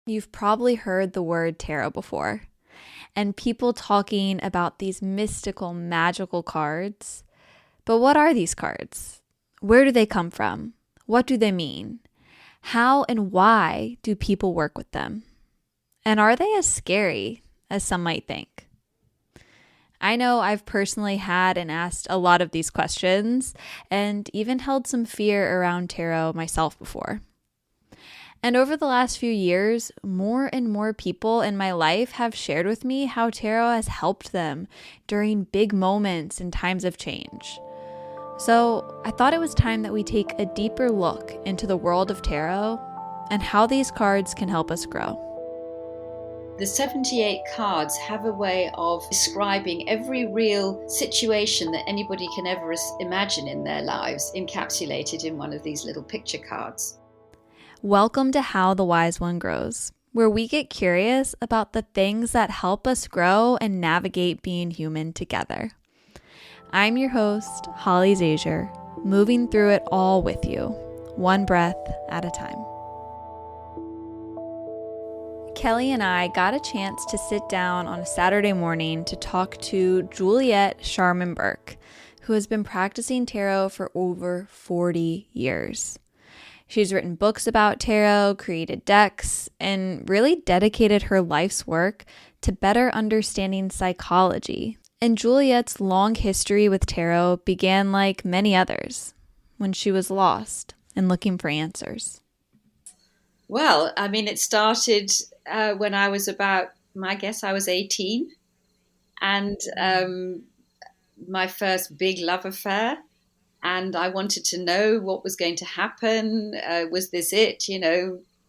You've probably heard the word tarot before, and people talking about these mystical, magical cards. But what are these cards? Where do they come from? What do they mean? How and why do people work with them? And are they as scary as some might think? I know I've personally had and asked a lot of these questions and even held some fear around tarot myself before. And over the last few years, more and more people in my life have shared with me how tarot has helped them during big moments and times of change. So I thought it was time that we take a deeper look into the world of tarot and how these cards can help us grow. The 78 cards have a way of describing every real situation that anybody can ever imagine in their lives, encapsulated in one of these little picture cards. Welcome to How the Wise One Grows, where we get curious about the things that help us grow and navigate being human together. I'm your host, Holly Zajur, moving through it all with you, one breath at a time. Kelly and I got a chance to sit down on a Saturday morning to talk to Juliet Sharman Burke, who has been practicing tarot for over 40 years. She's written books about tarot, created decks, and really dedicated her life's work to better understanding psychology. And Juliet's long history with tarot began like many others, when she was lost and looking for answers. Well, I mean, it started when I was I was 18, and my first big love affair. And I wanted to know what was going to happen. Was this it?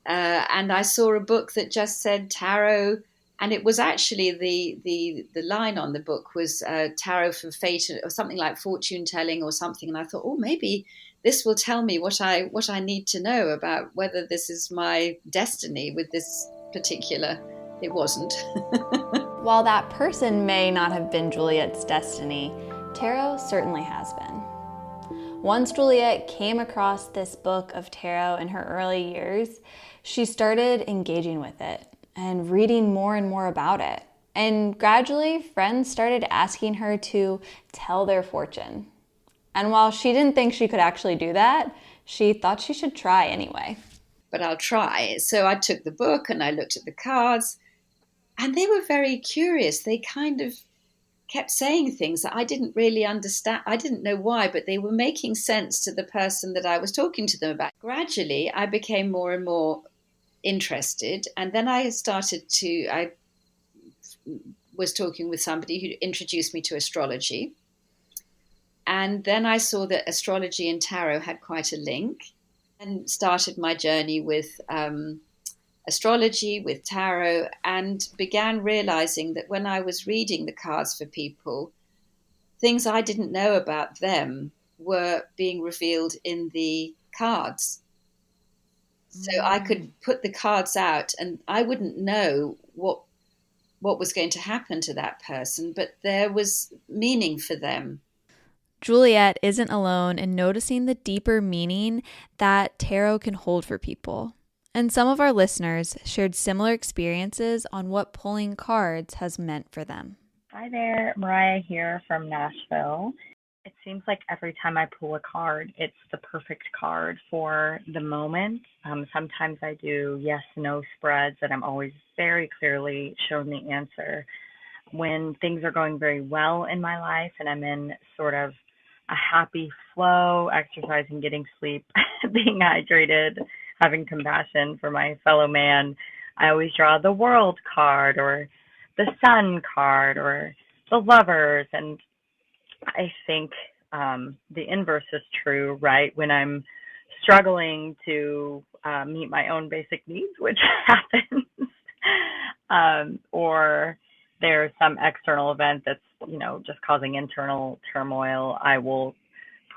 And I saw a book that just said tarot, and it was actually the line on the book was tarot for fate, or something like fortune telling or something. And I thought, oh, maybe this will tell me what I need to know about whether this is my destiny with this particular. It wasn't. While that person may not have been Juliet's destiny, tarot certainly has been. Once Juliet came across this book of tarot in her early years, she started engaging with it and reading more and more about it. And gradually, friends started asking her to tell their fortune. And while she didn't think she could actually do that, she thought she should try anyway. But I'll try. So I took the book and I looked at the cards, and they were very curious. They kind of kept saying things that I didn't really understand. I didn't know why, but they were making sense to the person that I was talking to them about. Gradually, I became more and more interested. And then I was talking with somebody who introduced me to astrology. And then I saw that astrology and tarot had quite a link, and started my journey with astrology, with tarot, and began realizing that when I was reading the cards for people, things I didn't know about them were being revealed in the cards. So I could put the cards out and I wouldn't know what was going to happen to that person, but there was meaning for them. Juliet isn't alone in noticing the deeper meaning that tarot can hold for people. And some of our listeners shared similar experiences on what pulling cards has meant for them. Hi there, Mariah here from Nashville. It seems like every time I pull a card, it's the perfect card for the moment. Sometimes I do yes-no spreads, and I'm always very clearly shown the answer. When things are going very well in my life and I'm in sort of a happy flow, exercising, getting sleep, being hydrated, having compassion for my fellow man, I always draw the World card or the Sun card or the Lovers. And I think the inverse is true, right? When I'm struggling to meet my own basic needs, which happens, or there's some external event that's, just causing internal turmoil, I will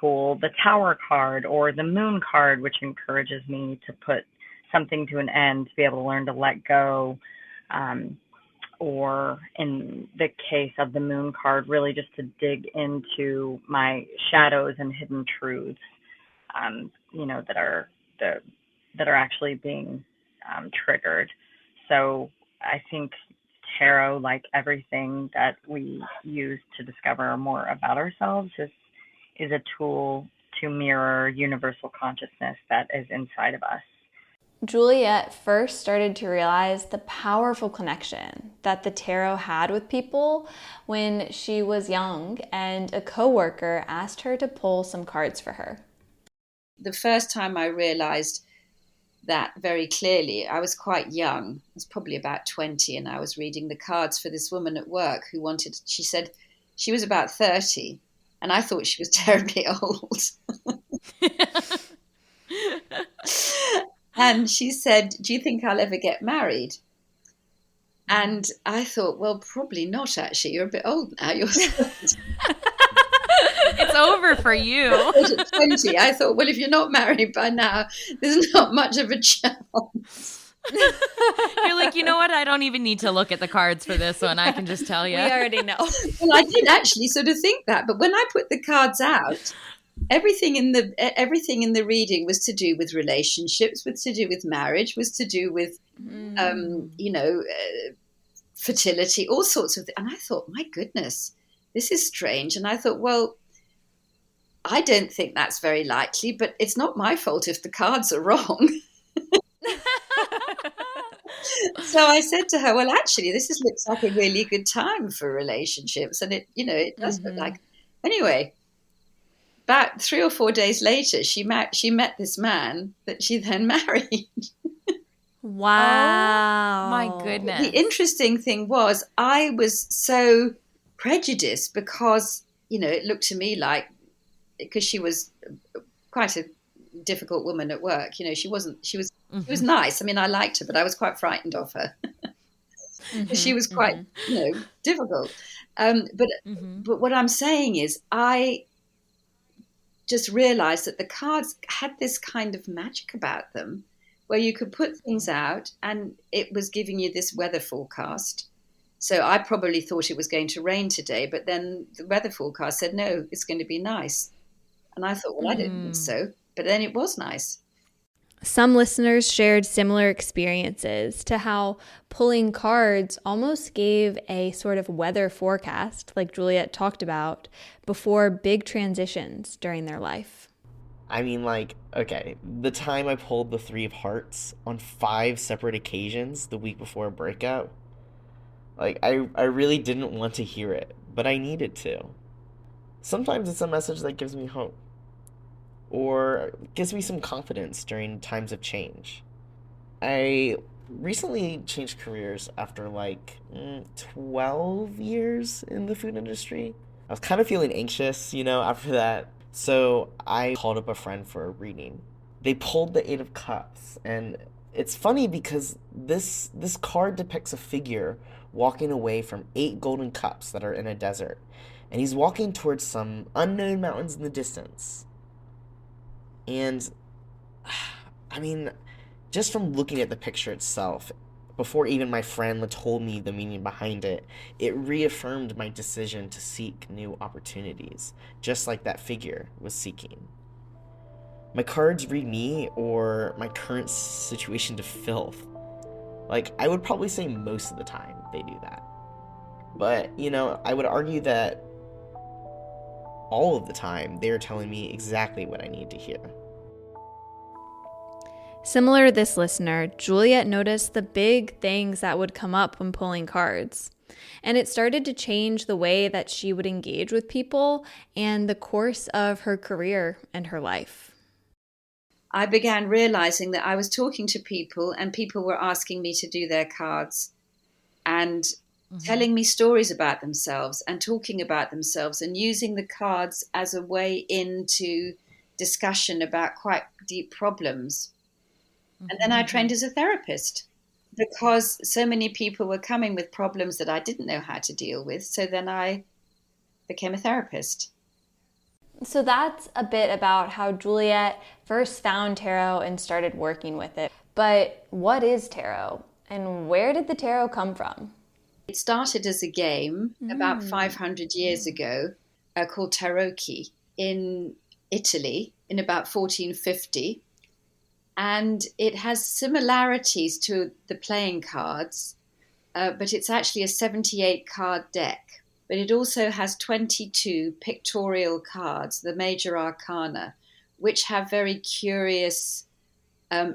pull the Tower card or the Moon card, which encourages me to put something to an end, to be able to learn to let go. Or in the case of the Moon card, really just to dig into my shadows and hidden truths, that are actually being triggered. So I think tarot, like everything that we use to discover more about ourselves, is a tool to mirror universal consciousness that is inside of us. Juliet first started to realize the powerful connection that the tarot had with people when she was young, and a coworker asked her to pull some cards for her. The first time I realized that very clearly, I was quite young. I was probably about 20, and I was reading the cards for this woman at work she said she was about 30, and I thought she was terribly old. And she said, "Do you think I'll ever get married?" And I thought, well, probably not, actually. You're a bit old now. You're It's over for you. At 20, I thought, well, if you're not married by now, there's not much of a chance. You're like, you know what? I don't even need to look at the cards for this one. I can just tell you. We already know. Well, I did actually sort of think that. But when I put the cards out, everything in the reading was to do with relationships, was to do with marriage, was to do with, fertility, all sorts of things. And I thought, my goodness, this is strange. And I thought, well, I don't think that's very likely, but it's not my fault if the cards are wrong. So I said to her, well, actually, looks like a really good time for relationships. And it does look like. Anyway, about 3 or 4 days later, she met this man that she then married. Wow. Oh, my goodness. The interesting thing was I was so prejudiced because, it looked to me like, because she was quite a difficult woman at work. She was nice. I mean, I liked her, but I was quite frightened of her. She was quite, difficult. But what I'm saying is I just realized that the cards had this kind of magic about them where you could put things out and it was giving you this weather forecast. So I probably thought it was going to rain today, but then the weather forecast said, no, it's going to be nice. And I thought, well, I didn't think so. But then it was nice. Some listeners shared similar experiences to how pulling cards almost gave a sort of weather forecast, like Juliet talked about, before big transitions during their life. I mean, okay, the time I pulled the 3 of Hearts on 5 separate occasions the week before a breakup, I really didn't want to hear it, but I needed to. Sometimes it's a message that gives me hope, or gives me some confidence during times of change. I recently changed careers after 12 years in the food industry. I was kind of feeling anxious, after that. So I called up a friend for a reading. They pulled the 8 of Cups, and it's funny because this card depicts a figure walking away from 8 golden cups that are in a desert. And he's walking towards some unknown mountains in the distance. And, I mean, just from looking at the picture itself, before even my friend told me the meaning behind it, it reaffirmed my decision to seek new opportunities, just like that figure was seeking. My cards read me or my current situation to filth. I would probably say most of the time they do that. But, I would argue that all of the time they are telling me exactly what I need to hear. Similar to this listener, Juliet noticed the big things that would come up when pulling cards. And it started to change the way that she would engage with people and the course of her career and her life. I began realizing that I was talking to people and people were asking me to do their cards and telling me stories about themselves and talking about themselves and using the cards as a way into discussion about quite deep problems. And then I trained as a therapist because so many people were coming with problems that I didn't know how to deal with. So then I became a therapist. So that's a bit about how Juliet first found tarot and started working with it. But what is tarot and where did the tarot come from? It started as a game about 500 years ago called tarocchi in Italy in about 1450. And it has similarities to the playing cards, but it's actually a 78 card deck. But it also has 22 pictorial cards, the major arcana, which have very curious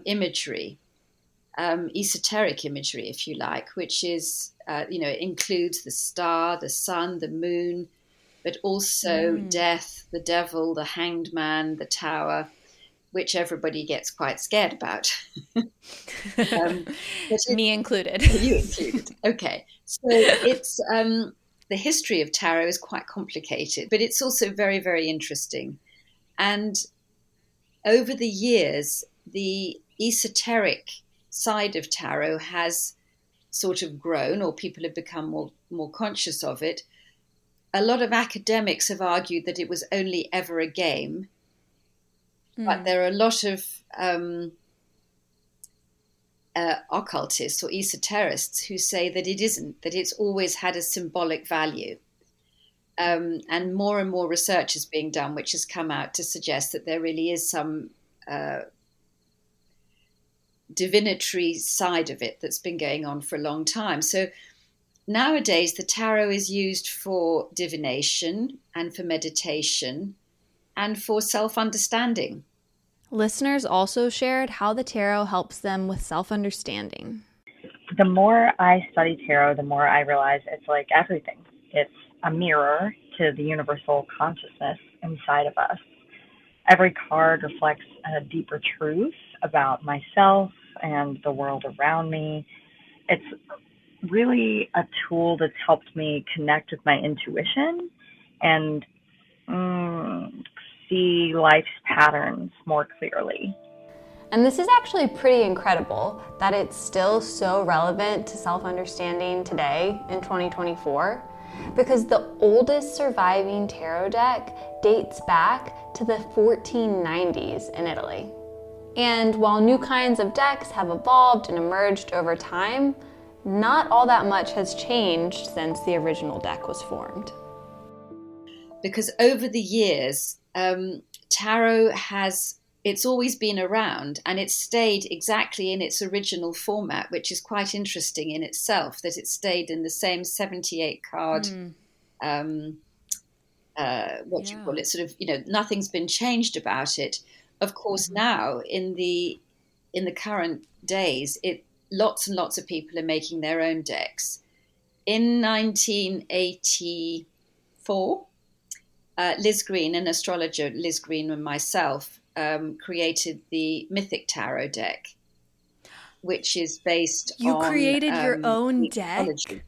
imagery, esoteric imagery, if you like, which is, it includes the star, the sun, the moon, but also death, the devil, the hanged man, the tower, which everybody gets quite scared about. Me included. You included. Okay. So it's the history of tarot is quite complicated, but it's also very, very interesting. And over the years, the esoteric side of tarot has sort of grown, or people have become more conscious of it. A lot of academics have argued that it was only ever a game, but there are a lot of occultists or esoterists who say that it isn't, that it's always had a symbolic value. And more research is being done, which has come out to suggest that there really is some divinatory side of it that's been going on for a long time. So nowadays, the tarot is used for divination and for meditation and for self-understanding. Listeners also shared how the tarot helps them with self-understanding. The more I study tarot, the more I realize it's like everything. It's a mirror to the universal consciousness inside of us. Every card reflects a deeper truth about myself and the world around me. It's really a tool that's helped me connect with my intuition and see life's patterns more clearly. And this is actually pretty incredible that it's still so relevant to self-understanding today in 2024, because the oldest surviving tarot deck dates back to the 1490s in Italy. And while new kinds of decks have evolved and emerged over time, not all that much has changed since the original deck was formed. Because over the years, tarot it's always been around, and it's stayed exactly in its original format, which is quite interesting in itself, that it stayed in the same 78 card, nothing's been changed about it. Of course, now in the current days, lots and lots of people are making their own decks. In 1984, Liz Green, an astrologer, Liz Green and myself, created the Mythic Tarot deck, which is based on... You created your own Greek deck? mythology.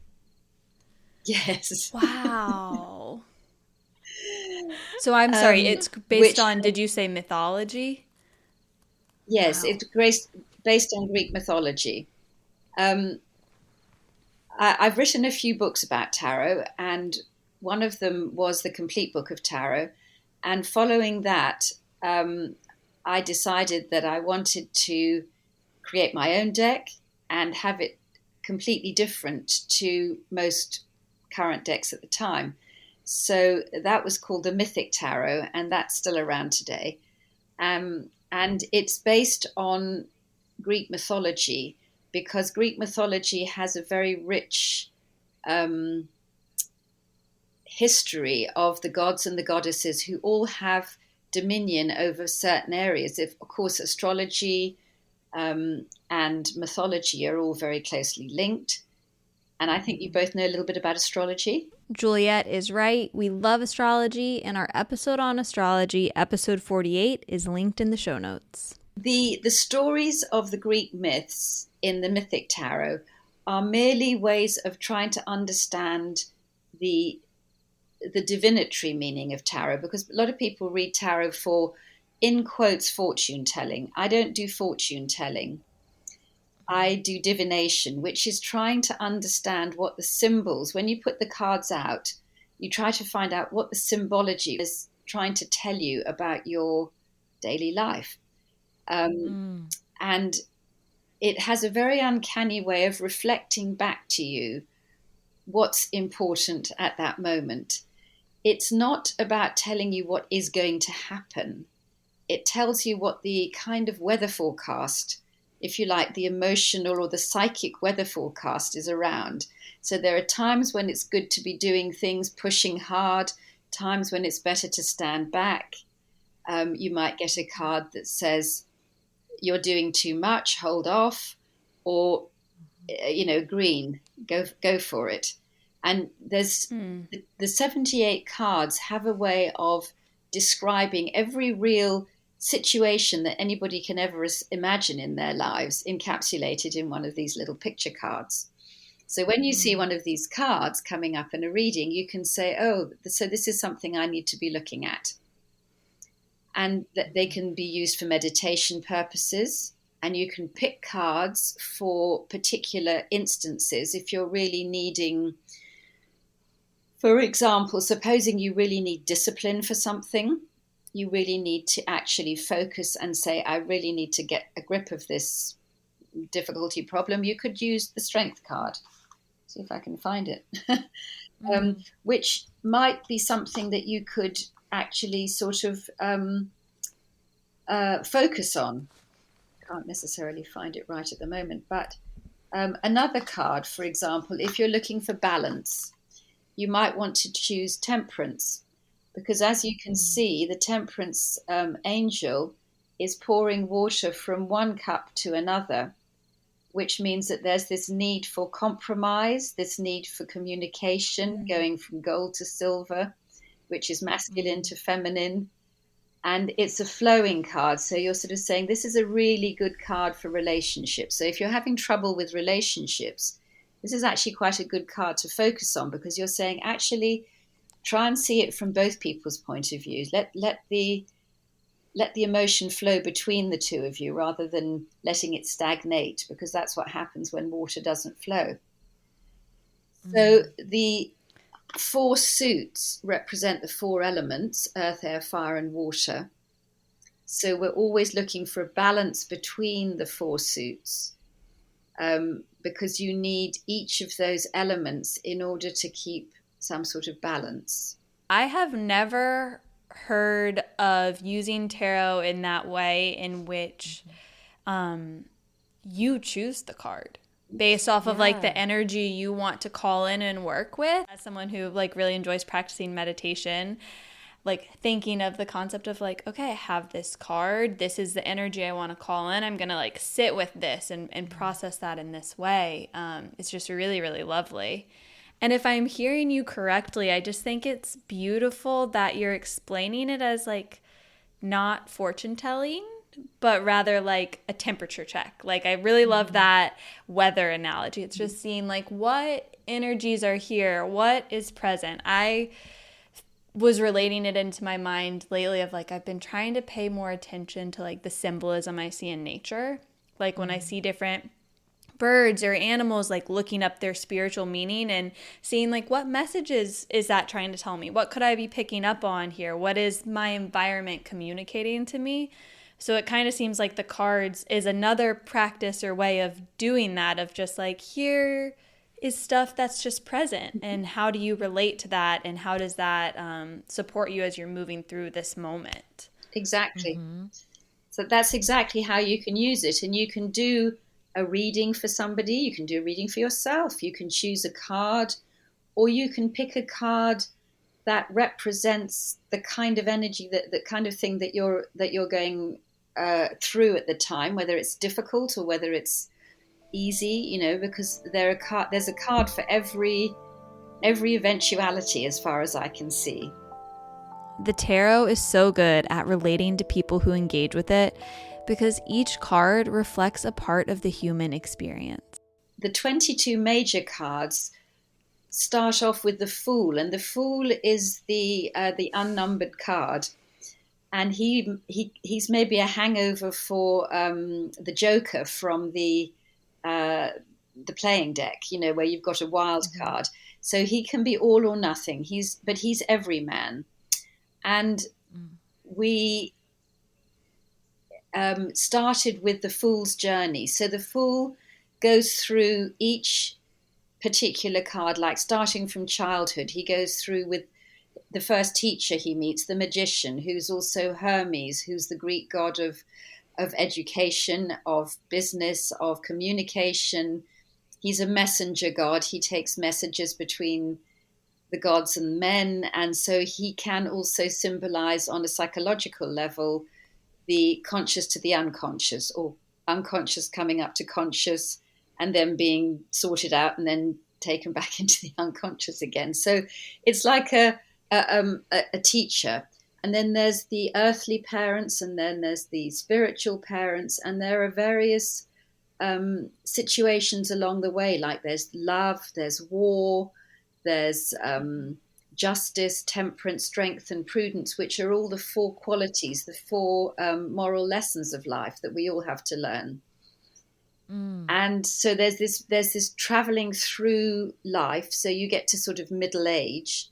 Yes. Wow. So I'm sorry, it's based on, did you say mythology? Yes, Wow. it's based on Greek mythology. I've written a few books about tarot, and one of them was the Complete Book of Tarot. And following that, I decided that I wanted to create my own deck and have it completely different to most current decks at the time. So that was called the Mythic Tarot, and that's still around today. And it's based on Greek mythology, because Greek mythology has a very rich history of the gods and the goddesses who all have dominion over certain areas. Of course, astrology and mythology are all very closely linked. And I think you both know a little bit about astrology. Juliet is right. We love astrology, and our episode on astrology, episode 48, is linked in the show notes. The stories of the Greek myths in the Mythic Tarot are merely ways of trying to understand the divinatory meaning of tarot, because a lot of people read tarot for, in quotes, fortune telling. I don't do fortune telling. I do divination, which is trying to understand what the symbols, when you put the cards out, you try to find out what the symbology is trying to tell you about your daily life. And it has a very uncanny way of reflecting back to you what's important at that moment. It's not about telling you what is going to happen. it tells you what the kind of weather forecast, if you like, the emotional or the psychic weather forecast is around. So there are times when it's good to be doing things, pushing hard, times when it's better to stand back. You might get a card that says, you're doing too much, hold off, or, green, go for it. And there's the 78 cards have a way of describing every real situation that anybody can ever imagine in their lives, encapsulated in one of these little picture cards. So when you see one of these cards coming up in a reading, you can say, oh, so this is something I need to be looking at. And that they can be used for meditation purposes. And you can pick cards for particular instances if you're really needing, for example, supposing you really need discipline for something, you really need to actually focus and say, I really need to get a grip of this difficulty problem. You could use the strength card. See if I can find it. Which might be something that you could actually sort of focus on. Can't necessarily find it right at the moment, but another card, for example, if you're looking for balance, you might want to choose temperance, because as you can see, the temperance angel is pouring water from one cup to another, which means that there's this need for compromise, this need for communication, going from gold to silver, which is masculine to feminine. And it's a flowing card. So you're sort of saying this is a really good card for relationships. So if you're having trouble with relationships, this is actually quite a good card to focus on, because you're saying, actually, try and see it from both people's point of views. Let the emotion flow between the two of you rather than letting it stagnate, because that's what happens when water doesn't flow. So the 4 suits represent the 4 elements: earth, air, fire, and water. So we're always looking for a balance between the 4 suits, because you need each of those elements in order to keep some sort of balance. I have never heard of using tarot in that way, in which you choose the card based off of like the energy you want to call in and work with. As someone who like really enjoys practicing meditation, like thinking of the concept of like, okay, I have this card, this is the energy I want to call in, I'm gonna like sit with this and process that in this way. It's just really, really lovely. And if I'm hearing you correctly, I just think it's beautiful that you're explaining it as like not fortune telling, but rather like a temperature check. Like I really love that weather analogy. It's just seeing like what energies are here, what is present. I was relating it into my mind lately of like I've been trying to pay more attention to like the symbolism I see in nature. Like when I see different birds or animals, like looking up their spiritual meaning and seeing like what messages is that trying to tell me? What could I be picking up on here? What is my environment communicating to me? So it kind of seems like the cards is another practice or way of doing that, of just like, here is stuff that's just present, and how do you relate to that, and how does that support you as you're moving through this moment? Exactly. So that's exactly how you can use it. And you can do a reading for somebody, you can do a reading for yourself, you can choose a card, or you can pick a card that represents the kind of energy, the kind of thing that you're going through at the time, whether it's difficult or whether it's easy, because there's a card for every eventuality, as far as I can see. The tarot is so good at relating to people who engage with it, because each card reflects a part of the human experience. The 22 major cards start off with the Fool, and the Fool is the unnumbered card, and he's maybe a hangover for the Joker from the playing deck, where you've got a wild card. So he can be all or nothing. He's every man, and we started with the Fool's journey. So the Fool goes through each particular card, like starting from childhood. He goes through with the first teacher he meets, the magician, who's also Hermes, who's the Greek god of education, of business, of communication. He's a messenger god. He takes messages between the gods and men. And so he can also symbolize on a psychological level the conscious to the unconscious, or unconscious coming up to conscious and then being sorted out and then taken back into the unconscious again. So it's like a teacher. And then there's the earthly parents, and then there's the spiritual parents, and there are various situations along the way, like there's love, there's war, there's justice, temperance, strength, and prudence, which are all the four qualities, the four moral lessons of life that we all have to learn. And so there's this traveling through life. So you get to sort of middle age,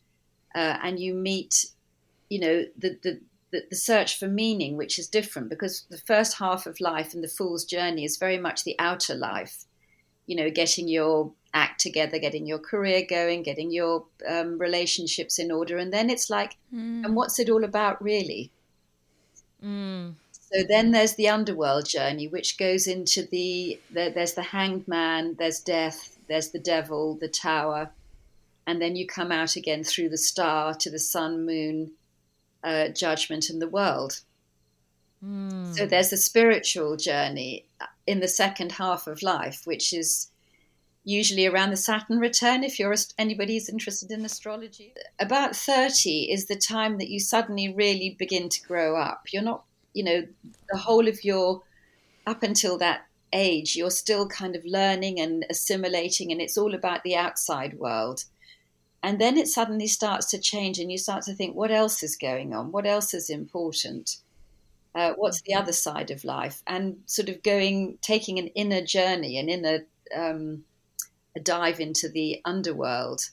and you meet, the search for meaning, which is different, because the first half of life and the fool's journey is very much the outer life, getting your act together, getting your career going, getting your relationships in order. And then it's like, and what's it all about really? So then there's the underworld journey, which goes into there's the hanged man, there's death, there's the devil, the tower, and then you come out again through the star to the sun, moon, judgment, and the world. So there's a spiritual journey in the second half of life, which is usually around the Saturn return, if anybody's interested in astrology. About 30 is the time that you suddenly really begin to grow up. You're not, the whole of up until that age, you're still kind of learning and assimilating, and it's all about the outside world. And then it suddenly starts to change, and you start to think, what else is going on? What else is important? What's the other side of life? And sort of taking an inner journey, a dive into the underworld.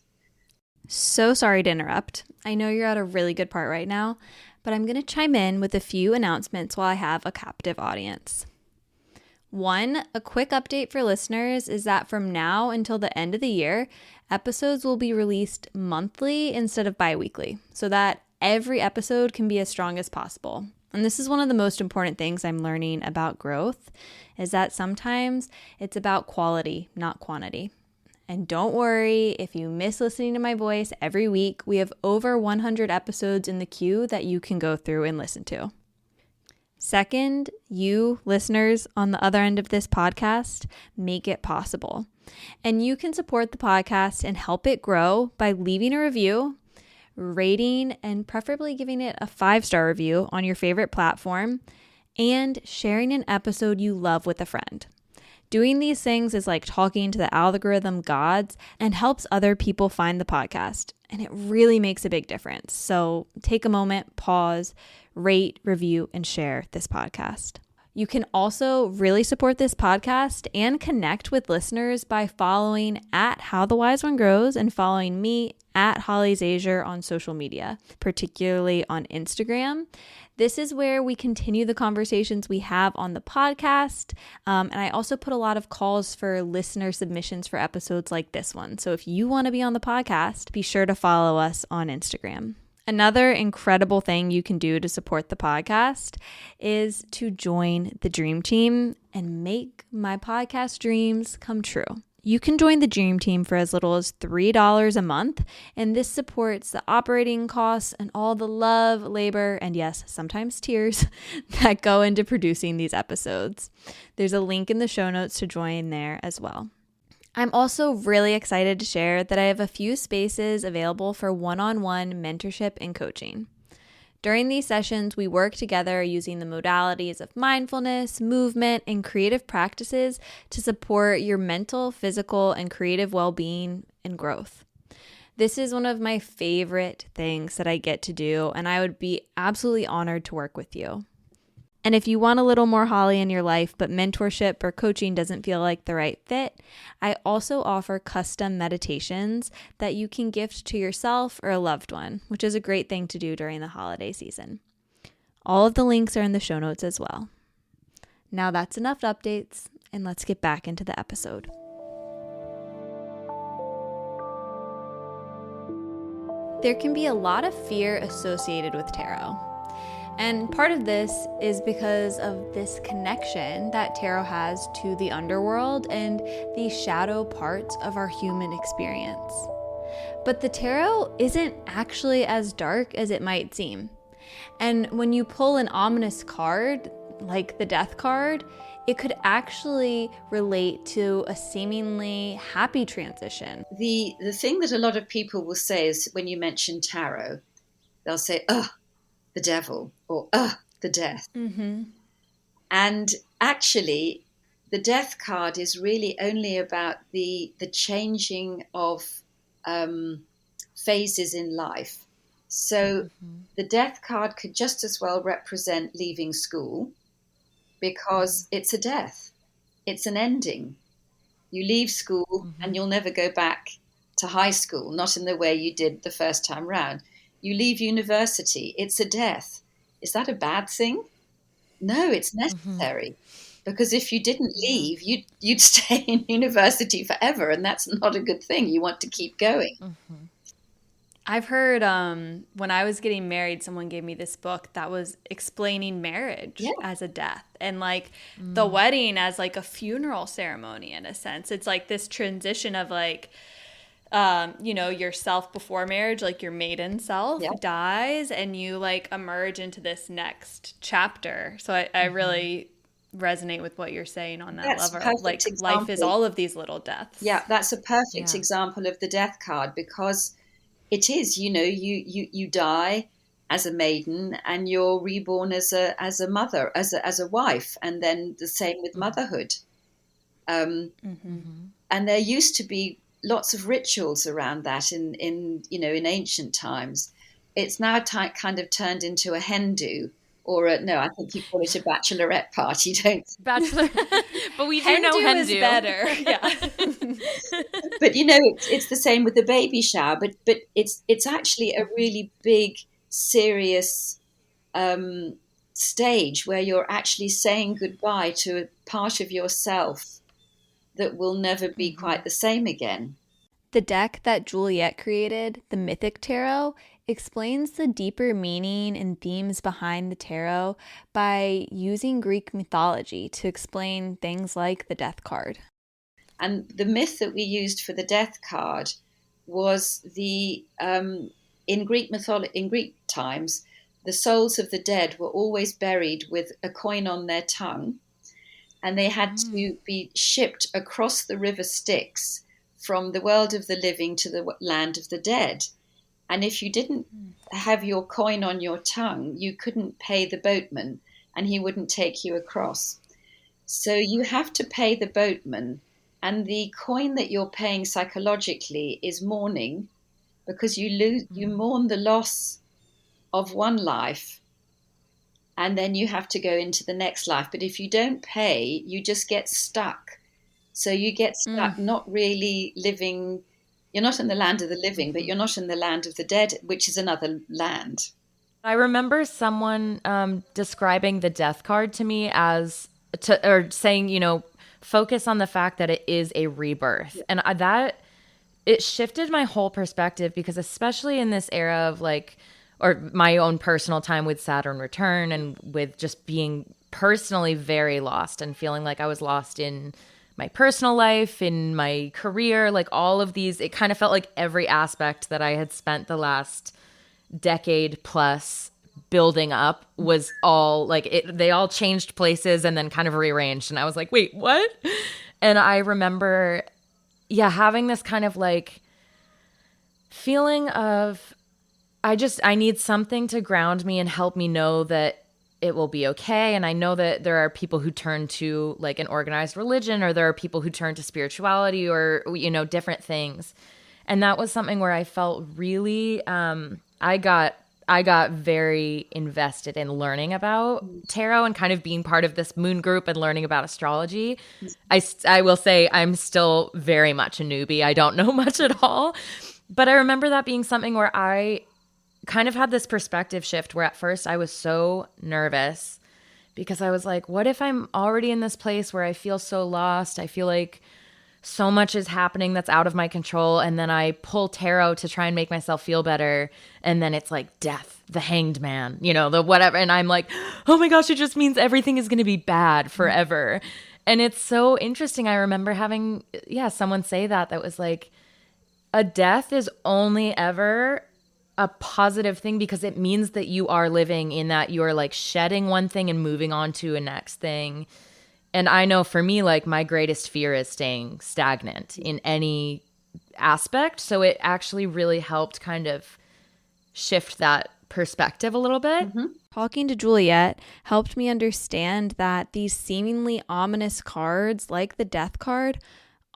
So sorry to interrupt. I know you're at a really good part right now, but I'm going to chime in with a few announcements while I have a captive audience. One, a quick update for listeners is that from now until the end of the year, episodes will be released monthly instead of bi-weekly, so that every episode can be as strong as possible. And this is one of the most important things I'm learning about growth, is that sometimes it's about quality, not quantity. And don't worry if you miss listening to my voice every week. We have over 100 episodes in the queue that you can go through and listen to. Second, you listeners on the other end of this podcast make it possible. And you can support the podcast and help it grow by leaving a review, rating, and preferably giving it a 5-star review on your favorite platform, and sharing an episode you love with a friend. Doing these things is like talking to the algorithm gods and helps other people find the podcast. And it really makes a big difference. So take a moment, pause, rate, review, and share this podcast. You can also really support this podcast and connect with listeners by following at How the Wise One Grows and following me at Holly Zajur on social media, particularly on Instagram. This is where we continue the conversations we have on the podcast. And I also put a lot of calls for listener submissions for episodes like this one. So if you want to be on the podcast, be sure to follow us on Instagram. Another incredible thing you can do to support the podcast is to join the Dream Team and make my podcast dreams come true. You can join the Dream Team for as little as $3 a month, and this supports the operating costs and all the love, labor, and yes, sometimes tears that go into producing these episodes. There's a link in the show notes to join there as well. I'm also really excited to share that I have a few spaces available for one-on-one mentorship and coaching. During these sessions, we work together using the modalities of mindfulness, movement, and creative practices to support your mental, physical, and creative well-being and growth. This is one of my favorite things that I get to do, and I would be absolutely honored to work with you. And if you want a little more Holly in your life, but mentorship or coaching doesn't feel like the right fit, I also offer custom meditations that you can gift to yourself or a loved one, which is a great thing to do during the holiday season. All of the links are in the show notes as well. Now that's enough updates, and let's get back into the episode. there can be a lot of fear associated with tarot. And part of this is because of this connection that tarot has to the underworld and the shadow parts of our human experience. But the tarot isn't actually as dark as it might seem. And when you pull an ominous card, like the Death card, it could actually relate to a seemingly happy transition. The thing that a lot of people will say is when you mention tarot, they'll say, "Oh, the devil," or "Oh, the death." Mm-hmm. And actually, the Death card is really only about the changing of phases in life. So the Death card could just as well represent leaving school, because it's a death. It's an ending. You leave school and you'll never go back to high school, not in the way you did the first time round. You leave university. It's a death. Is that a bad thing? No, it's necessary. Because if you didn't leave, you'd stay in university forever, and that's not a good thing. You want to keep going. I've heard when I was getting married, someone gave me this book that was explaining marriage as a death, and like the wedding as like a funeral ceremony in a sense. It's like this transition of like, yourself before marriage, like your maiden self dies and you like emerge into this next chapter. So I really resonate with what you're saying on that level. Like life is all of these little deaths. Yeah, that's a perfect example of the Death card, because it is, you die as a maiden and you're reborn as a mother, as a wife, and then the same with motherhood. And there used to be lots of rituals around that in ancient times. It's now kind of turned into a hen do, or I think you call it a bachelorette party, don't you? Bachelor, but we do know hen do is better. Yeah. But it's the same with the baby shower. But it's actually a really big, serious stage where you're actually saying goodbye to a part of yourself that will never be quite the same again. The deck that Juliet created, the Mythic Tarot, explains the deeper meaning and themes behind the tarot by using Greek mythology to explain things like the Death card. And the myth that we used for the Death card was in Greek times, the souls of the dead were always buried with a coin on their tongue, and they had to be shipped across the river Styx from the world of the living to the land of the dead. And if you didn't have your coin on your tongue, you couldn't pay the boatman, and he wouldn't take you across. So you have to pay the boatman, and the coin that you're paying psychologically is mourning, because you mourn the loss of one life, and then you have to go into the next life. But if you don't pay, you just get stuck. So you get stuck not really living. You're not in the land of the living, but you're not in the land of the dead, which is another land. I remember someone describing the Death card to me saying, focus on the fact that it is a rebirth. And it shifted my whole perspective, because especially in this era of or my own personal time with Saturn return, and with just being personally very lost and feeling like I was lost in my personal life, in my career, like all of these, it kind of felt like every aspect that I had spent the last decade plus building up was all they all changed places and then kind of rearranged. And I was like, wait, what? And I remember, having this kind of feeling of, I need something to ground me and help me know that it will be okay. And I know that there are people who turn to an organized religion, or there are people who turn to spirituality, or, different things. And that was something where I felt really, I got very invested in learning about tarot and kind of being part of this moon group and learning about astrology. I will say I'm still very much a newbie. I don't know much at all. But I remember that being something where I kind of had this perspective shift, where at first I was so nervous, because I was like, what if I'm already in this place where I feel so lost? I feel so much is happening that's out of my control. And then I pull tarot to try and make myself feel better. And then it's like death, the hanged man, the whatever. And I'm like, oh my gosh, it just means everything is going to be bad forever. And it's so interesting. I remember having, someone say that was like, a death is only ever a positive thing because it means that you are living, in that you are like shedding one thing and moving on to a next thing. And I know for me, like my greatest fear is staying stagnant in any aspect. So it actually really helped kind of shift that perspective a little bit. Mm-hmm. Talking to Juliet helped me understand that these seemingly ominous cards, like the death card,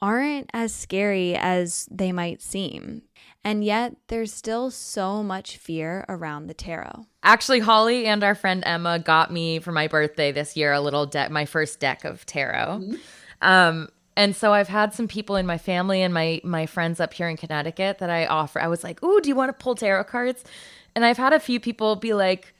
aren't as scary as they might seem. And yet there's still so much fear around the tarot. Actually, Holly and our friend Emma got me for my birthday this year a little deck, my first deck of tarot. Mm-hmm. And so I've had some people in my family and my friends up here in Connecticut that I offer. I was like, ooh, do you want to pull tarot cards? And I've had a few people be like,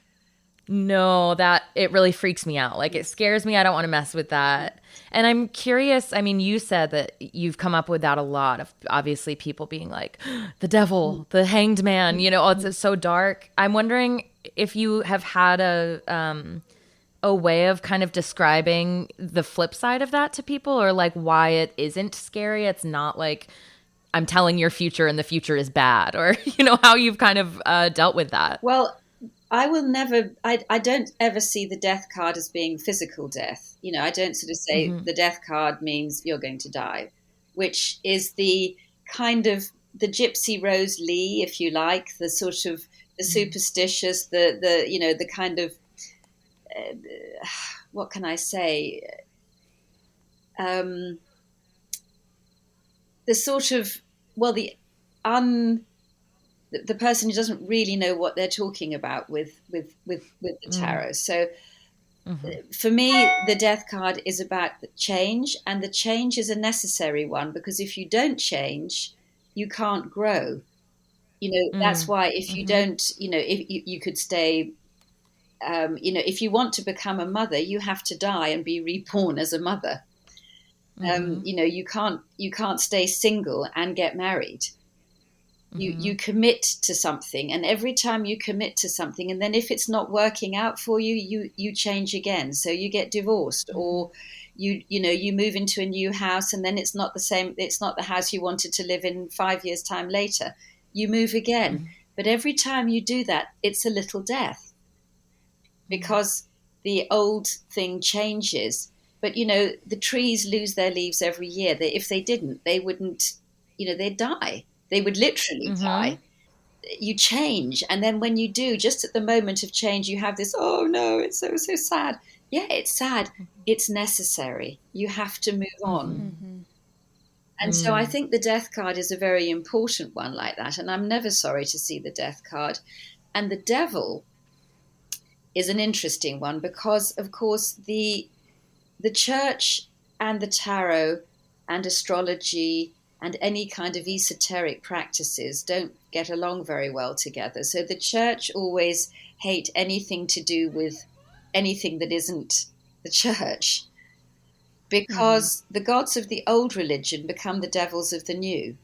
no, that it really freaks me out. Like it scares me. I don't want to mess with that. And I'm curious. I mean, you said that you've come up with that a lot of obviously people being like the devil, the hanged man, it's so dark. I'm wondering if you have had a way of kind of describing the flip side of that to people, or like why it isn't scary. It's not like I'm telling your future and the future is bad, or, how you've kind of dealt with that. Well, I don't ever see the death card as being physical death. I don't sort of say the death card means you're going to die, which is the kind of the Gypsy Rose Lee, if you like, the sort of the superstitious, the kind of, what can I say? The sort of, well, the person who doesn't really know what they're talking about with the tarot. So for me, the death card is about the change, and the change is a necessary one, because if you don't change, you can't grow. That's why if you don't, if you could stay, if you want to become a mother, you have to die and be reborn as a mother. You can't stay single and get married. You commit to something, and every time you commit to something, and then if it's not working out for you, you change again. So you get divorced, or you move into a new house, and then it's not the same. It's not the house you wanted to live in 5 years' time later. You move again, but every time you do that, it's a little death, because the old thing changes. But the trees lose their leaves every year. If they didn't, they wouldn't. They'd die. They would literally die. You change. And then when you do, just at the moment of change, you have this, oh no, it's so sad. Yeah, it's sad. It's necessary. You have to move on. And so I think the death card is a very important one like that. And I'm never sorry to see the death card. And the devil is an interesting one because, of course, the church and the tarot and astrology and any kind of esoteric practices don't get along very well together. So the church always hate anything to do with anything that isn't the church, because the gods of the old religion become the devils of the new.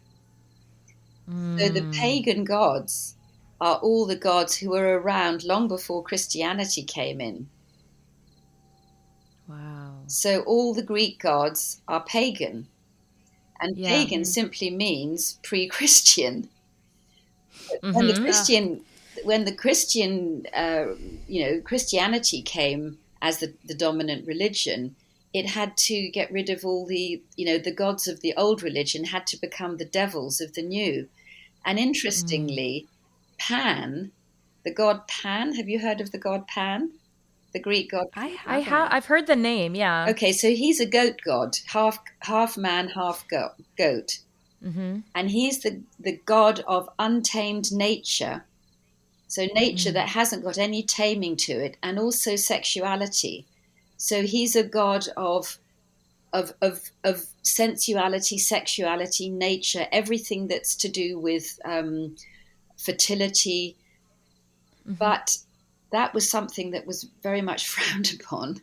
So the pagan gods are all the gods who were around long before Christianity came in. Wow. So all the Greek gods are pagan. And pagan simply means pre-Christian. When the Christian, Christianity came as the dominant religion, it had to get rid of all the gods of the old religion had to become the devils of the new. And interestingly, Pan, the god Pan, have you heard of the god Pan? The Greek god. I've heard the name. Yeah. Okay, so he's a goat god, half man, half goat, and he's the god of untamed nature. So nature that hasn't got any taming to it, and also sexuality. So he's a god of sensuality, sexuality, nature, everything that's to do with fertility, but that was something that was very much frowned upon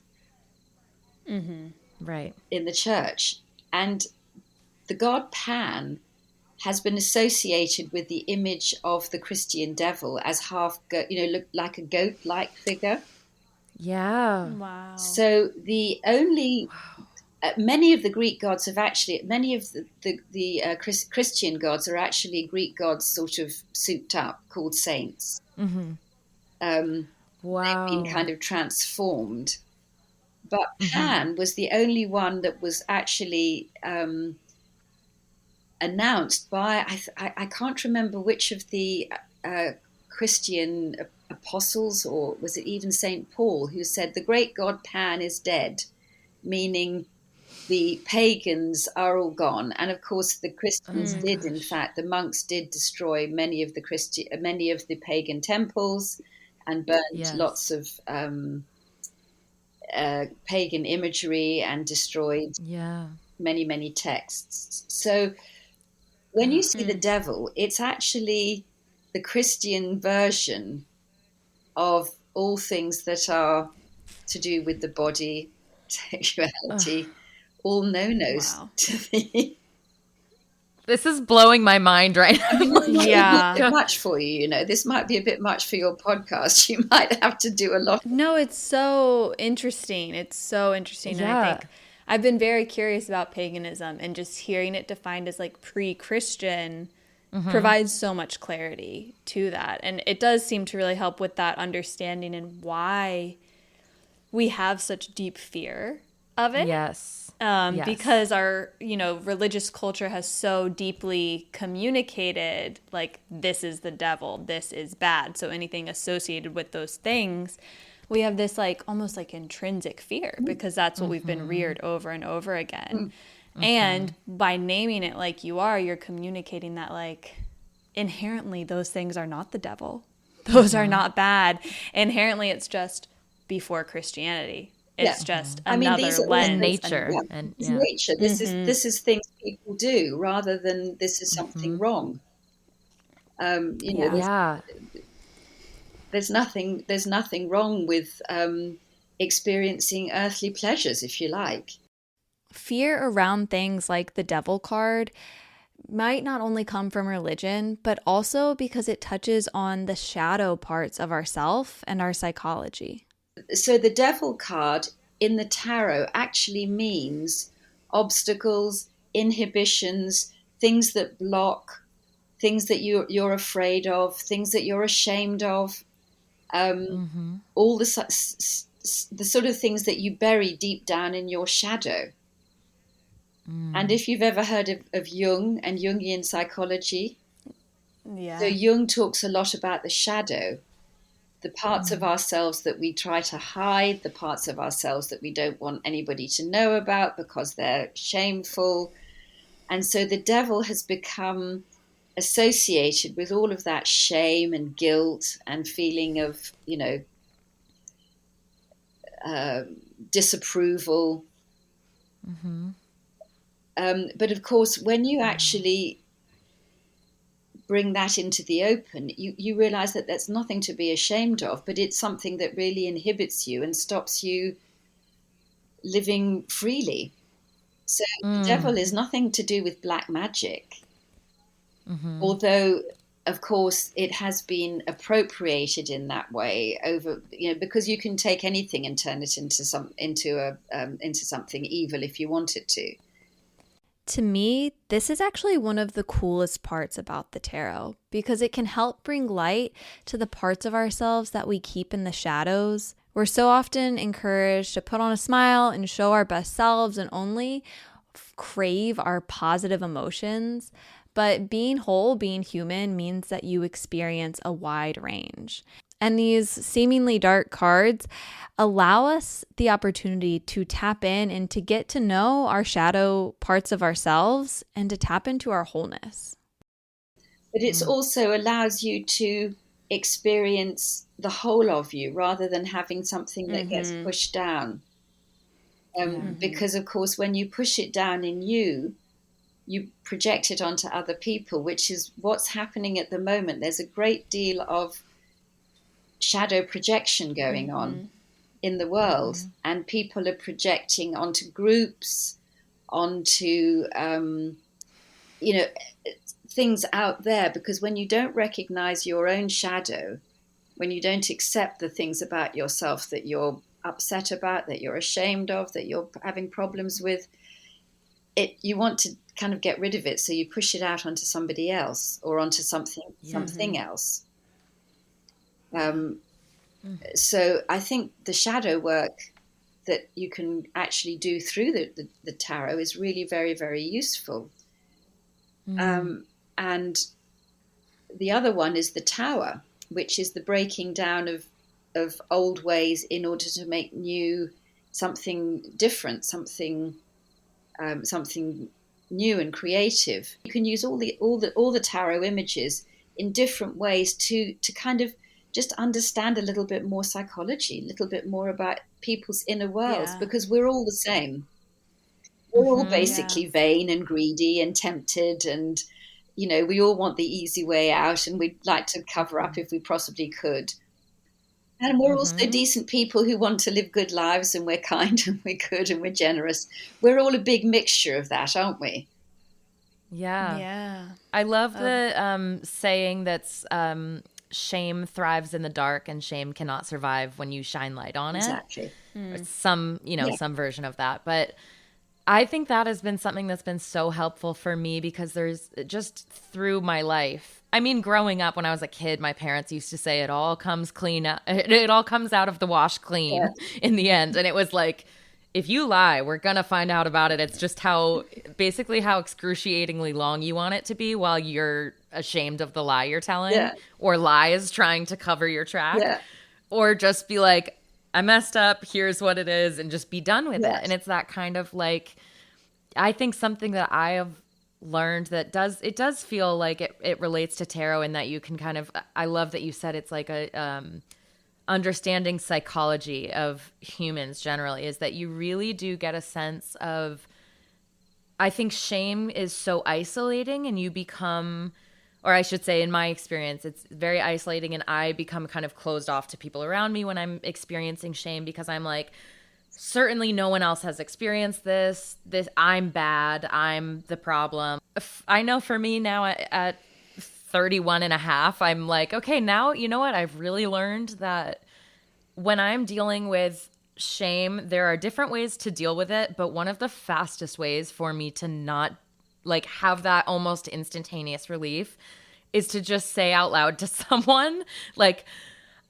right, in the church. And the god Pan has been associated with the image of the Christian devil as half goat, look like a goat-like figure. Yeah. Wow. So the only many of the Greek gods have actually, many of the Christian gods are actually Greek gods sort of souped up, called saints. Mm-hmm. They've been kind of transformed. But Pan was the only one that was actually announced by, I can't remember which of the Christian apostles, or was it even St. Paul, who said the great god Pan is dead, meaning the pagans are all gone. And of course the Christians did, in fact, the monks did destroy many of the pagan temples and burnt lots of pagan imagery and destroyed many texts. So when you see the devil, it's actually the Christian version of all things that are to do with the body, sexuality, all no-nos to me. This is blowing my mind right now. I mean, this might be a bit much for you, This might be a bit much for your podcast. You might have to do a lot. No, it's so interesting. It's so interesting. Yeah. And I think I've been very curious about paganism, and just hearing it defined as like pre-Christian provides so much clarity to that. And it does seem to really help with that understanding and why we have such deep fear of it. Yes. Because our, religious culture has so deeply communicated, like, this is the devil, this is bad. So anything associated with those things, we have this, like, almost like intrinsic fear, because that's what we've been reared over and over again. And by naming it like you are, you're communicating that, like, inherently those things are not the devil. Those are not bad. Inherently, it's just before Christianity. It's just another lens. Nature. It's nature. This is things people do, rather than this is something wrong. There's nothing wrong with experiencing earthly pleasures, if you like. Fear around things like the devil card might not only come from religion, but also because it touches on the shadow parts of ourself and our psychology. So the devil card in the tarot actually means obstacles, inhibitions, things that block, things that you're afraid of, things that you're ashamed of, all the sort of things that you bury deep down in your shadow. And if you've ever heard of Jung and Jungian psychology, so Jung talks a lot about the shadow, the parts of ourselves that we try to hide, the parts of ourselves that we don't want anybody to know about because they're shameful. And so the devil has become associated with all of that shame and guilt and feeling of, disapproval. But of course, when you actually bring that into the open, you realize that that's nothing to be ashamed of, but it's something that really inhibits you and stops you living freely. So the devil is nothing to do with black magic, although of course it has been appropriated in that way over, because you can take anything and turn it into something evil if you want it to. To me, this is actually one of the coolest parts about the tarot, because it can help bring light to the parts of ourselves that we keep in the shadows. We're so often encouraged to put on a smile and show our best selves and only crave our positive emotions. But being whole, being human, means that you experience a wide range. And these seemingly dark cards allow us the opportunity to tap in and to get to know our shadow parts of ourselves and to tap into our wholeness. But it also allows you to experience the whole of you rather than having something that gets pushed down. Because, of course, when you push it down in you project it onto other people, which is what's happening at the moment. There's a great deal of shadow projection going on in the world, and people are projecting onto groups, onto you know, things out there, because when you don't recognize your own shadow, when you don't accept the things about yourself that you're upset about, that you're ashamed of, that you're having problems with, you want to kind of get rid of it, so you push it out onto somebody else or onto something else. So I think the shadow work that you can actually do through the tarot is really very, very useful. And the other one is the tower, which is the breaking down of old ways in order to make something different, something new and creative. You can use all the tarot images in different ways to kind of just understand a little bit more psychology, a little bit more about people's inner worlds, because we're all the same. We're all basically vain and greedy and tempted, and we all want the easy way out, and we'd like to cover up if we possibly could. And we're also decent people who want to live good lives, and we're kind and we're good and we're generous. We're all a big mixture of that, aren't we? Yeah. I love the saying that's shame thrives in the dark and shame cannot survive when you shine light on it. Exactly. It's some version of that. But I think that has been something that's been so helpful for me, because there's just through my life. I mean, growing up when I was a kid, my parents used to say it all comes clean. It all comes out of the wash clean in the end. And it was like, if you lie, we're going to find out about it. It's just basically how excruciatingly long you want it to be while you're ashamed of the lie you're telling, or lies trying to cover your track, or just be like, I messed up, here's what it is, and just be done with it. And it's that kind of like, I think something that I have learned that does feel like it relates to tarot, in that you can kind of, I love that you said it's like a understanding psychology of humans generally, is that you really do get a sense of, I think shame is so isolating, and you become, or I should say in my experience, it's very isolating, and I become kind of closed off to people around me when I'm experiencing shame, because I'm like, certainly no one else has experienced this, I'm bad, I'm the problem. I know for me now at 31 and a half, I'm like, okay, now, you know what? I've really learned that when I'm dealing with shame, there are different ways to deal with it. But one of the fastest ways for me to not like have that almost instantaneous relief is to just say out loud to someone, like,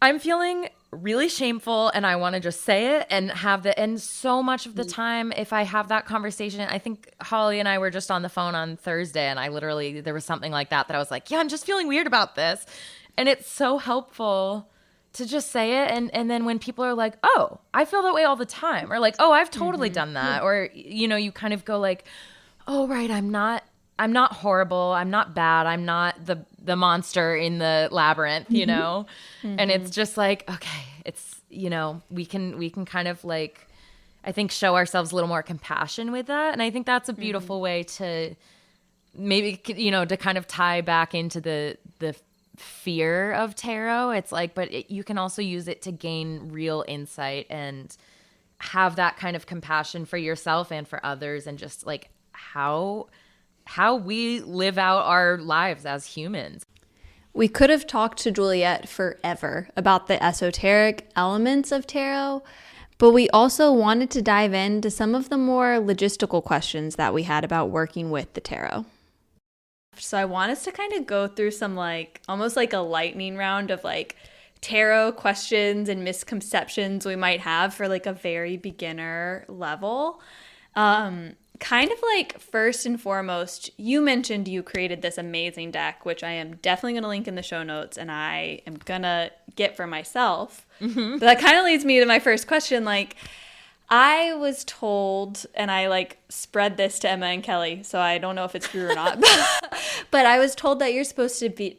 I'm feeling really shameful and I want to just say it and have the, and so much of the time, if I have that conversation, I think Holly and I were just on the phone on Thursday, and there was something like that I was like, yeah, I'm just feeling weird about this. And it's so helpful to just say it. And then when people are like, oh, I feel that way all the time, or like, oh, I've totally done that. Or, you kind of go like, oh, right, I'm not horrible. I'm not bad. I'm not the monster in the labyrinth, And it's just like, okay, it's, we can kind of like, I think, show ourselves a little more compassion with that. And I think that's a beautiful way to maybe, to kind of tie back into the fear of tarot. It's like, but you can also use it to gain real insight and have that kind of compassion for yourself and for others, and just like how we live out our lives as humans. We could have talked to Juliet forever about the esoteric elements of tarot, but we also wanted to dive into some of the more logistical questions that we had about working with the tarot. So I want us to kind of go through some almost like a lightning round of tarot questions and misconceptions we might have for a very beginner level. Kind of first and foremost, you mentioned you created this amazing deck, which I am definitely going to link in the show notes, and I am going to get for myself. But that kind of leads me to my first question. I was told, and I spread this to Emma and Kelly, so I don't know if it's true or not, but I was told that you're supposed to be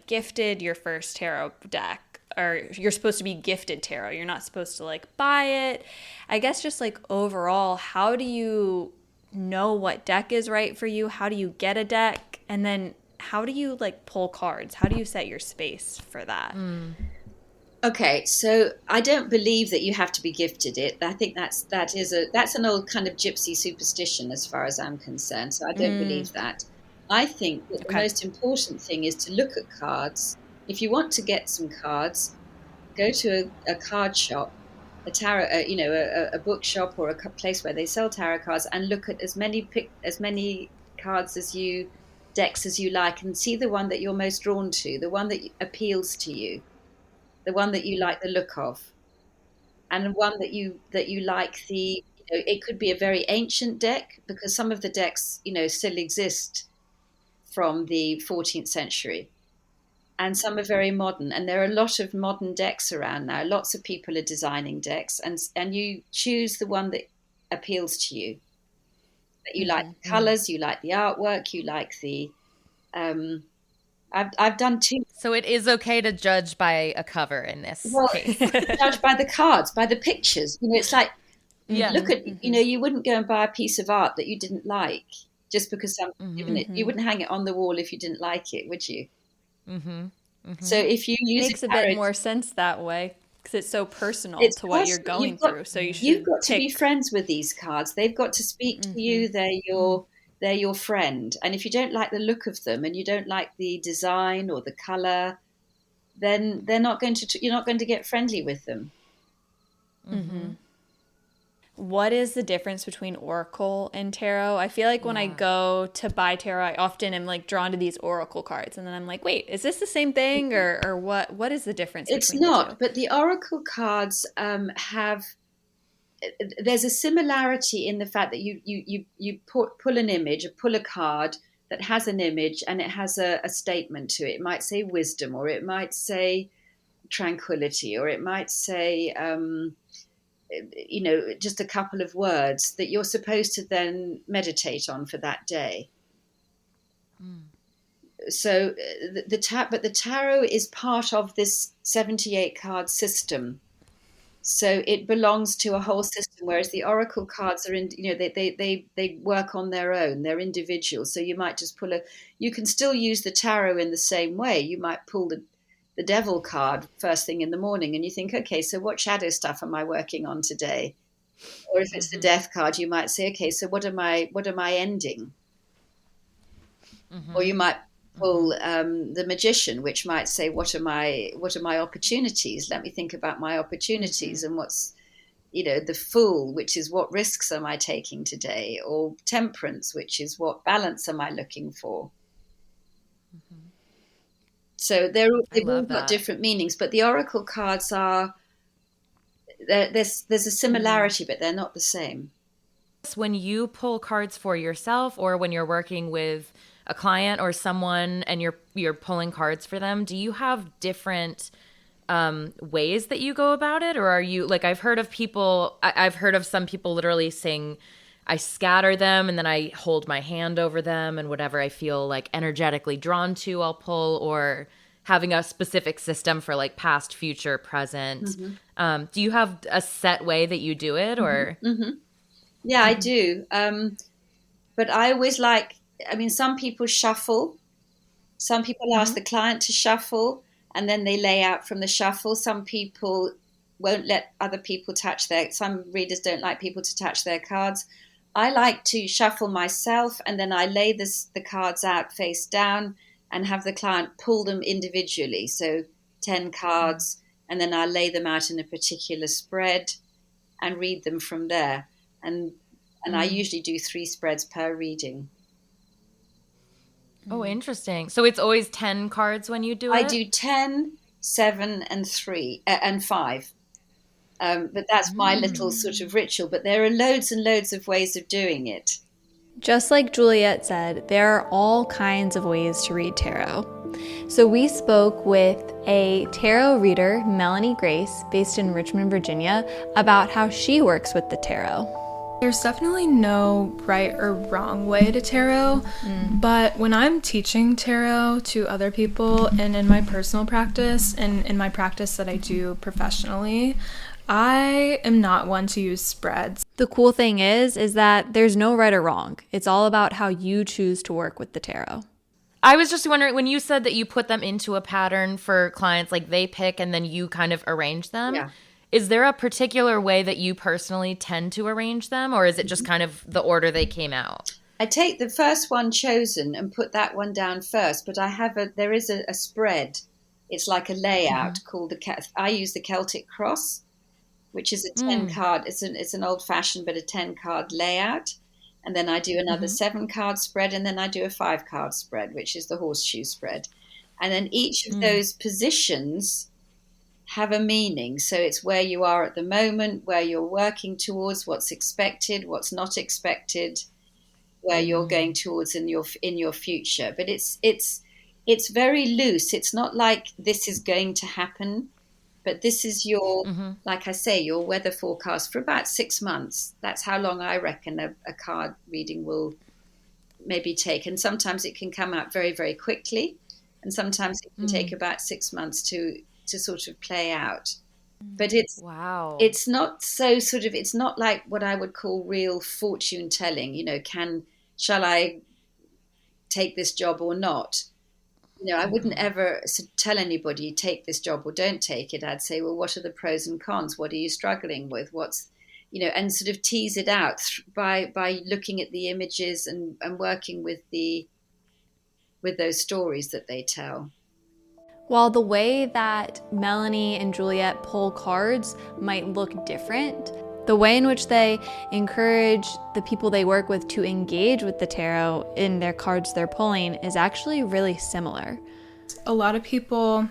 gifted your first tarot deck, or you're supposed to be gifted tarot. You're not supposed to buy it. I guess just overall, how do you know what deck is right for you? How do you get a deck? And then how do you pull cards? How do you set your space for that? Okay, so I don't believe that you have to be gifted it. I think that's an old kind of gypsy superstition as far as I'm concerned. So I don't believe that. I think that the Okay. most important thing is to look at cards. If you want to get some cards, go to a card shop, a tarot, a bookshop or a place where they sell tarot cards, and look at as many cards as you decks as you like, and see the one that you're most drawn to, the one that appeals to you, the one that you like the look of, and one that you like it could be a very ancient deck, because some of the decks still exist from the 14th century, and some are very modern, and there are a lot of modern decks around now. Lots of people are designing decks, and you choose the one that appeals to you, that you like the colors, you like the artwork, you like the um I've done two. So it is okay to judge by a cover in this Well, case. judge by the cards, by the pictures. It's like, Yeah. look at, you wouldn't go and buy a piece of art that you didn't like just because someone's given it. You wouldn't hang it on the wall if you didn't like it, would you? So if you use Makes a bit more sense that way because it's so personal to what you're personal. going through. So you should You've got to be friends with these cards. They've got to speak to you. They're your friend. And if you don't like the look of them and you don't like the design or the color, then you're not going to get friendly with them. What is the difference between oracle and tarot? I feel like when I go to buy tarot, I often am like drawn to these oracle cards, and then I'm like, wait, is this the same thing, or what? What is the difference? It's between not, the two? but the oracle cards there's a similarity in the fact that you pull an image, or pull a card that has an image, and it has a statement to it. It might say wisdom, or it might say tranquility, or it might say just a couple of words that you're supposed to then meditate on for that day. So but the tarot is part of this 78 card system. So it belongs to a whole system, whereas the oracle cards are they work on their own. They're individual. So you might just you can still use the tarot in the same way. You might pull the devil card first thing in the morning, and you think, okay, so what shadow stuff am I working on today? Or if it's the death card, you might say, okay, so what am I ending? Or you might pull the magician, which might say, what are my opportunities? Let me think about my opportunities. And what's the fool, which is what risks am I taking today? Or temperance, which is what balance am I looking for? So they've all got different meanings, but the oracle cards are there's a similarity, but they're not the same. When you pull cards for yourself, or when you're working with a client or someone and you're pulling cards for them, do you have different ways that you go about it, or are you like, I've heard of some people literally saying, I scatter them and then I hold my hand over them, and whatever I feel like energetically drawn to, I'll pull, or having a specific system for like past, future, present. Do you have a set way that you do it, or? Yeah, I do. But I always some people shuffle. Some people ask the client to shuffle, and then they lay out from the shuffle. Some people won't let other people some readers don't like people to touch their cards. I like to shuffle myself, and then I lay the cards out face down and have the client pull them individually. So 10 cards, and then I lay them out in a particular spread and read them from there. And I usually do 3 spreads per reading. Oh, interesting. So it's always 10 cards when you do it? I do 10, 7, and 3, and 5. But that's my little sort of ritual. But there are loads and loads of ways of doing it. Just like Juliet said, there are all kinds of ways to read tarot. So we spoke with a tarot reader, Melanie Grace, based in Richmond, Virginia, about how she works with the tarot. There's definitely no right or wrong way to tarot, but when I'm teaching tarot to other people and in my personal practice and in my practice that I do professionally, I am not one to use spreads. The cool thing is that there's no right or wrong. It's all about how you choose to work with the tarot. I was just wondering, when you said that you put them into a pattern for clients, like they pick and then you kind of arrange them. Yeah. Is there a particular way that you personally tend to arrange them, or is it just kind of the order they came out? I take the first one chosen and put that one down first, but there is a spread. It's like a layout called I use the Celtic cross, which is a 10 card. It's an old fashioned, but a 10 card layout. And then I do another 7 card spread, and then I do a 5 card spread, which is the horseshoe spread. And then each of those positions have a meaning. So it's where you are at the moment, where you're working towards, what's expected, what's not expected, where you're going towards in your future. But it's very loose. It's not like this is going to happen, but this is your, like I say, your weather forecast for about 6 months. That's how long I reckon a card reading will maybe take. And sometimes it can come out very, very quickly, and sometimes it can take about 6 months to sort of play out. But it's not so sort of, it's not like what I would call real fortune telling, shall I take this job or not? I wouldn't ever tell anybody take this job or don't take it. I'd say, well, what are the pros and cons? What are you struggling with? And sort of tease it out by looking at the images and working with those stories that they tell. While the way that Melanie and Juliet pull cards might look different, the way in which they encourage the people they work with to engage with the tarot in their cards they're pulling is actually really similar. A lot of people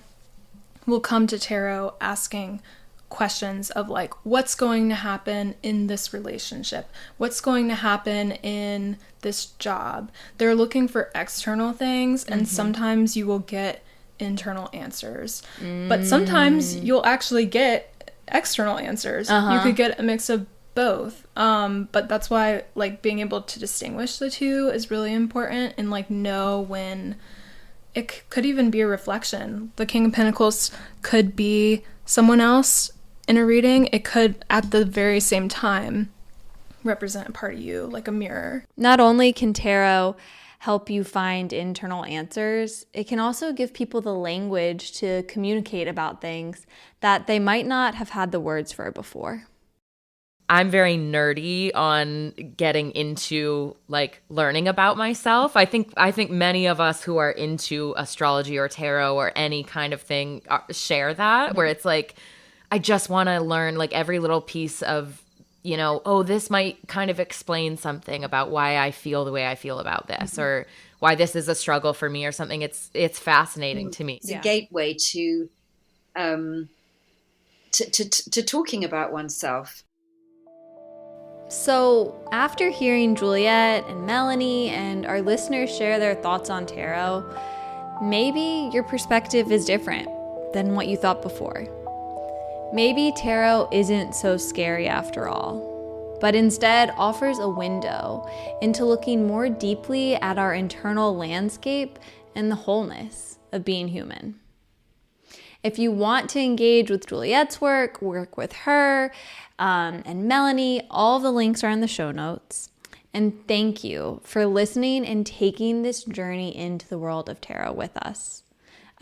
will come to tarot asking questions of like, what's going to happen in this relationship? What's going to happen in this job? They're looking for external things, and sometimes you will get internal answers. But sometimes you'll actually get external answers. You could get a mix of both. But that's why like being able to distinguish the two is really important, and like know when it could even be a reflection. The King of Pentacles could be someone else in a reading. It could at the very same time represent a part of you, like a mirror. Not only can tarot help you find internal answers, it can also give people the language to communicate about things that they might not have had the words for before. I'm very nerdy on getting into like learning about myself. I think many of us who are into astrology or tarot or any kind of thing share that, where it's like, I just want to learn like every little piece of, this might kind of explain something about why I feel the way I feel about this, or why this is a struggle for me or something. It's fascinating to me. It's a gateway to talking about oneself. So after hearing Juliet and Melanie and our listeners share their thoughts on tarot, maybe your perspective is different than what you thought before. Maybe tarot isn't so scary after all, but instead offers a window into looking more deeply at our internal landscape and the wholeness of being human. If you want to engage with Juliet's work with her, and Melanie, all the links are in the show notes. And thank you for listening and taking this journey into the world of tarot with us.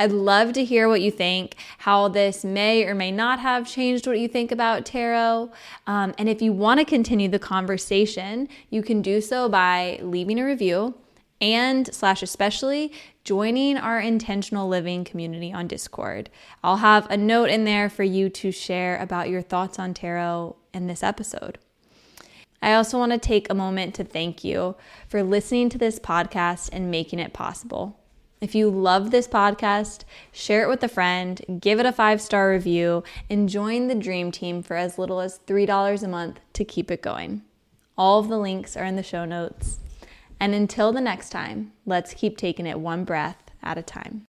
I'd love to hear what you think, how this may or may not have changed what you think about tarot. And if you want to continue the conversation, you can do so by leaving a review and / especially joining our intentional living community on Discord. I'll have a note in there for you to share about your thoughts on tarot in this episode. I also want to take a moment to thank you for listening to this podcast and making it possible. If you love this podcast, share it with a friend, give it a 5-star review, and join the Dream Team for as little as $3 a month to keep it going. All of the links are in the show notes. And until the next time, let's keep taking it one breath at a time.